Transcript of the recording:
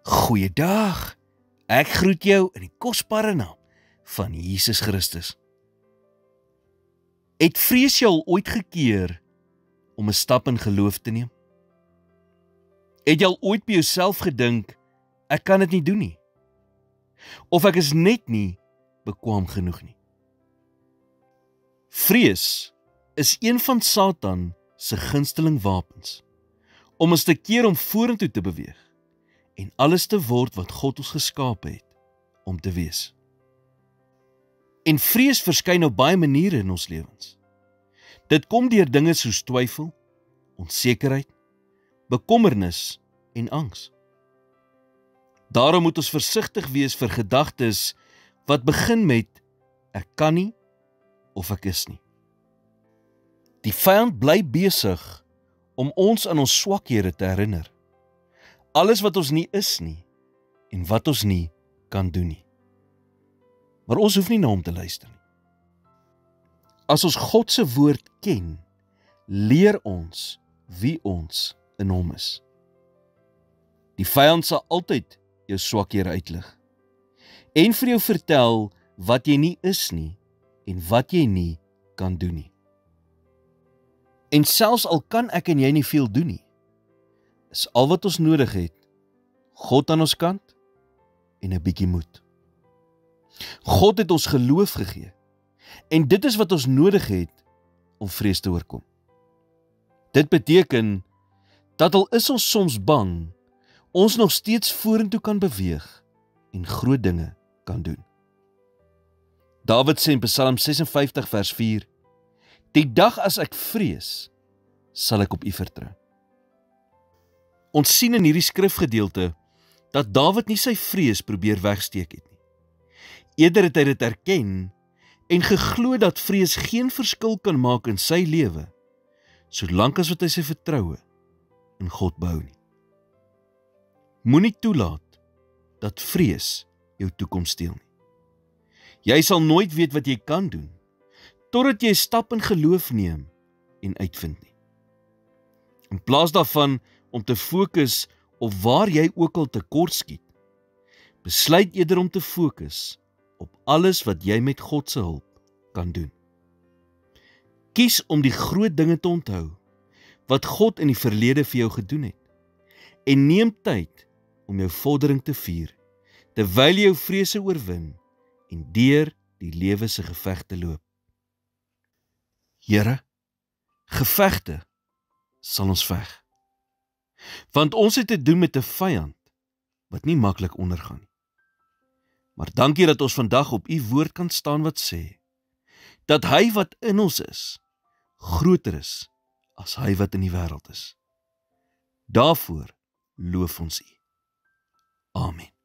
Goeiedag, ek groet jou in die kosbare naam van Jesus Christus. Het vrees jy al ooit gekeer om 'n stap in geloof te neem? Het jy al ooit by jouself gedink, ek kan dit nie doen nie? Of ek is net nie bekwaam genoeg nie? Vrees is een van Satan se gunsteling wapens, om ons te keer om vorentoe te beweeg en alles te word wat God ons geskape het om te wees. En vrees verskyn op baie maniere in ons lewens. Dit kom deur dinge soos twyfel, onsekerheid, bekommernis en angs. Daarom moet ons versigtig wees vir gedagtes wat begin met ek kan nie of ek is nie. Die vyand bly besig om ons aan ons swakhede te herinner. Alles wat ons nie is nie en wat ons nie kan doen nie. Maar ons hoef nie na hom te luister nie. As ons God se woord ken, leer ons wie ons in hom is. Die vyand sal altyd jou swakhede uitlig en vir jou vertel wat jy nie is nie en wat jy nie kan doen nie. En selfs al kan ek en jy nie veel doen nie, is al wat ons nodig het, God aan ons kant en 'n bietjie moed. God het ons geloof gegee en dit is wat ons nodig het om vrees te oorkom. Dit beteken dat al is ons soms bang, ons nog steeds vorentoe kan beweeg en groot dinge kan doen. Dawid sê in Psalm 56 vers 4, die dag as ek vrees, sal ek op U vertrou. Ons sien in hierdie skrifgedeelte dat Dawid nie sy vrees probeer wegsteek het nie. Eerder het hy dit erken en geglo dat vrees geen verskil kan maak in sy lewe, solank as wat hy sy vertroue in God behou nie. Moenie toelaat dat vrees jou toekoms steel nie. Jy sal nooit weet wat jy kan doen, totdat jy 'n stap in geloof neem en uitvind nie. In plaas daarvan om te fokus op waar jy ook al tekort skiet, besluit eerder om te fokus op alles wat jy met God se hulp kan doen. Kies om die groot dinge te onthou wat God in die verlede vir jou gedoen het en neem tyd om jou vordering te vier terwyl jy jou vrese oorwin en deur die lewe se gevegte loop. Here, gevegte sal ons veg. Want ons het te doen met 'n vyand wat nie maklik ondergaan nie. Maar dankie dat ons vandag op U woord kan staan wat sê dat hy wat in ons is, groter is as hy wat in die wêreld is. Daarvoor loof ons U. Amen.